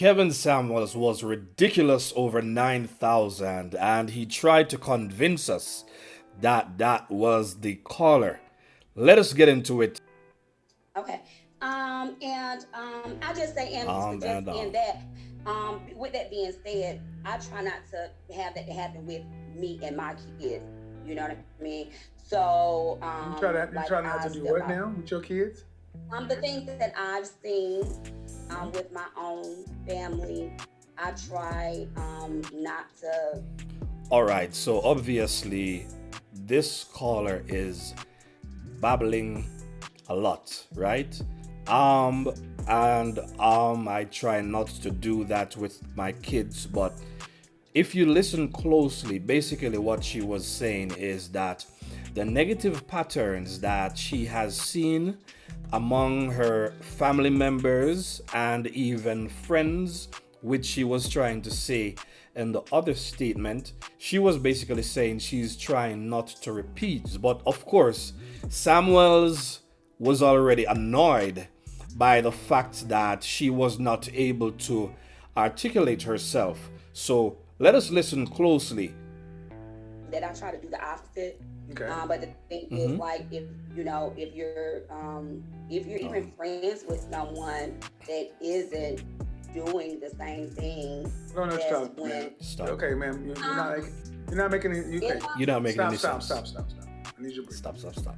Kevin Samuels was ridiculous over 9,000, and he tried to convince us that that was the caller. Let us get into it. Okay. And I just say, and to Um, just and end um, that, with that being said, I try not to have that happen with me and my kids. You know what I mean? So, You like try not I to do step what out. now with your kids? The things that I've seen Mhm. with my own family, I try not to. all right, so obviously, this caller is babbling a lot, right? Um, and I try not to do that with my kids, but if you listen closely, basically what she was saying is that the negative patterns that she has seen among her family members and even friends, which she was trying to say in the other statement, she was basically saying she's trying not to repeat. But of course, Samuels was already annoyed by the fact that she was not able to articulate herself. So let us listen closely. That I try to do the opposite. Okay. But the thing is, like, if you know, if you're even Um, friends with someone that isn't doing the same thing, No, no, that's stop, when man. Stop. Okay, ma'am. um You're not making it. in Okay. You're not making Stop, any stop, sense. stop, stop, stop. I need you to breathe. Stop, stop, stop.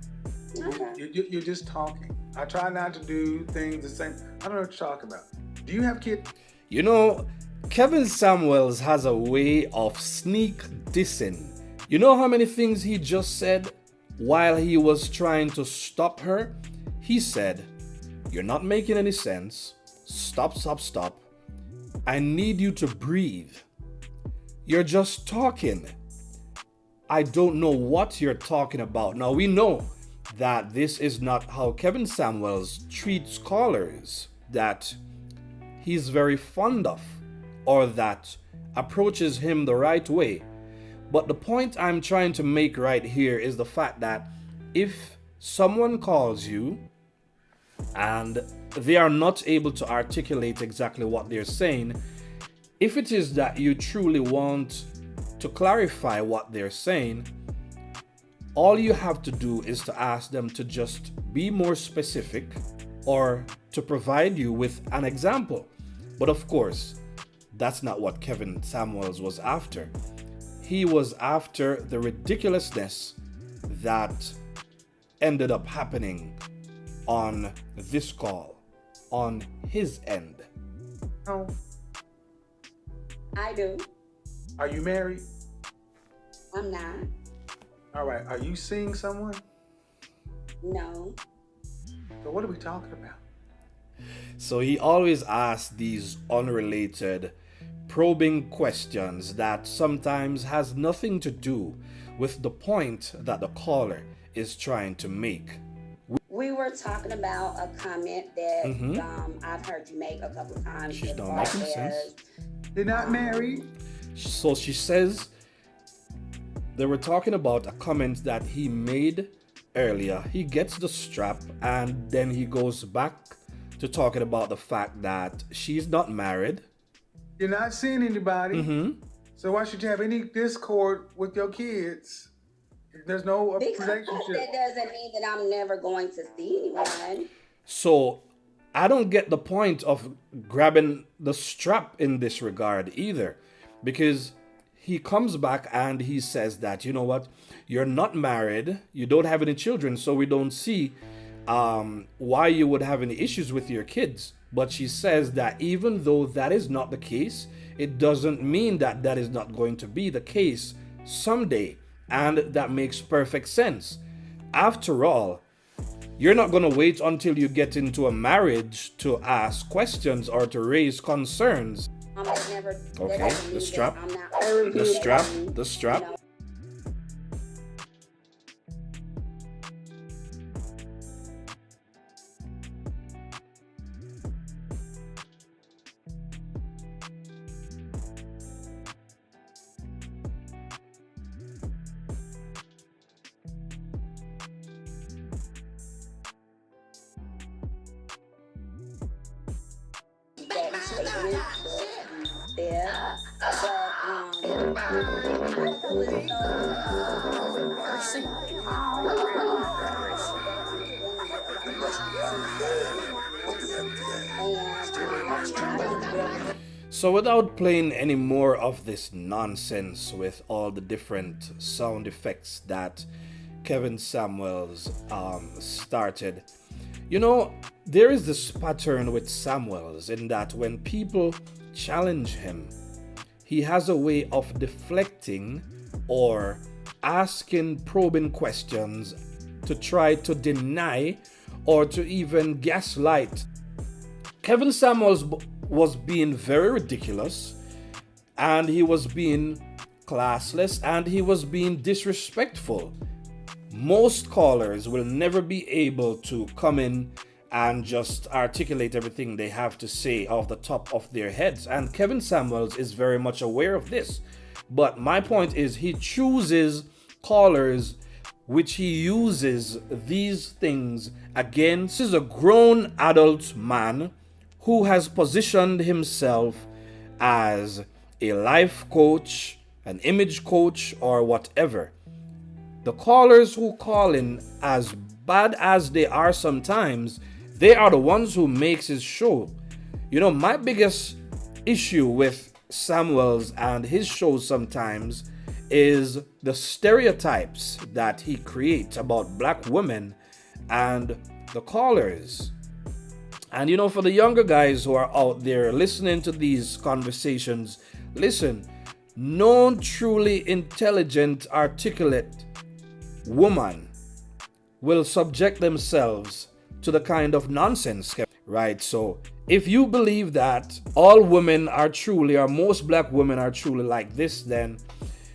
my okay. You're just talking. I try not to do things the same. I don't know what you're talking about. Do you have kids? You know, Kevin Samuels has a way of sneak dissing. You know how many things he just said while he was trying to stop her? He said, "You're not making any sense. Stop, stop, stop. I need you to breathe. You're just talking. I don't know what you're talking about." Now, we know that this is not how Kevin Samuels treats callers that he's very fond of or that approaches him the right way. But the point I'm trying to make right here is the fact that if someone calls you and they are not able to articulate exactly what they're saying, if it is that you truly want to clarify what they're saying, all you have to do is to ask them to just be more specific or to provide you with an example. But of course, that's not what Kevin Samuels was after. He was after the ridiculousness that ended up happening on this call, on his end. No. I do. Are you married? I'm not. All right. Are you seeing someone? No. So what are we talking about? So he always asks these unrelated, probing questions that sometimes has nothing to do with the point that the caller is trying to make. We were talking about a comment that Mm-hmm. I've heard you make a couple of times She's as not far making sense. as You're not um, married. So she says they were talking about a comment that he made earlier. He gets the strap and then he goes back to talking about the fact that she's not married. You're not seeing anybody. Mm-hmm. So why should you have any discord with your kids? There's no because relationship. that doesn't mean that I'm never going to see anyone. So I don't get the point of grabbing the strap in this regard either, because he comes back and he says that, you know what, you're not married, you don't have any children, so we don't see why you would have any issues with your kids. But she says that even though that is not the case, it doesn't mean that that is not going to be the case someday. And that makes perfect sense. After all, you're not going to wait until you get into a marriage to ask questions or to raise concerns. That never that Okay, doesn't the mean that strap, I'm not the strap, dating, the you strap. know. That statement, yes. But also with So, without playing any more of this nonsense with all the different sound effects that Kevin Samuels started, you know, there is this pattern with Samuels in that when people challenge him, he has a way of deflecting or asking probing questions to try to deny or to even gaslight. Kevin Samuels was being very ridiculous, and he was being classless, and he was being disrespectful. Most callers will never be able to come in and just articulate everything they have to say off the top of their heads. And Kevin Samuels is very much aware of this. But my point is, he chooses callers which he uses these things against. This is a grown adult man who has positioned himself as a life coach, an image coach, or whatever. The callers who call in, as bad as they are sometimes, they are the ones who makes his show. You know, my biggest issue with Samuels and his shows sometimes is the stereotypes that he creates about black women and the callers. And you know, for the younger guys who are out there listening to these conversations, listen, no truly intelligent, articulate woman will subject themselves to the kind of nonsense, right? So if you believe that all women are truly, or most black women are truly like this, then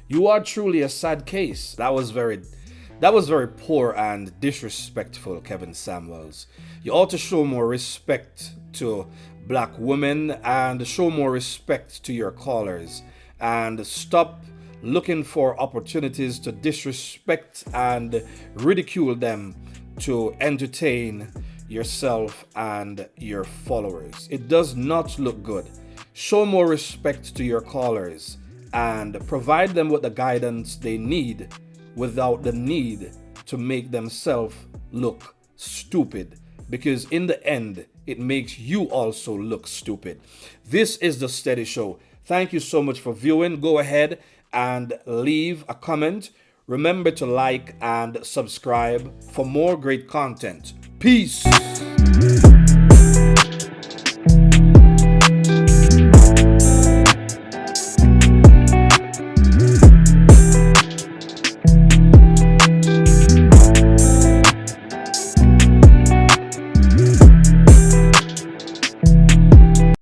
you are truly a sad case. That was very poor and disrespectful, Kevin Samuels. You ought to show more respect to black women and show more respect to your callers, and stop looking for opportunities to disrespect and ridicule them to entertain yourself and your followers. It does not look good. Show more respect to your callers and provide them with the guidance they need without the need to make themselves look stupid, because in the end, it makes you also look stupid. This is The Steady Show. Thank you so much for viewing. Go ahead and leave a comment. Remember to like and subscribe for more great content. Peace.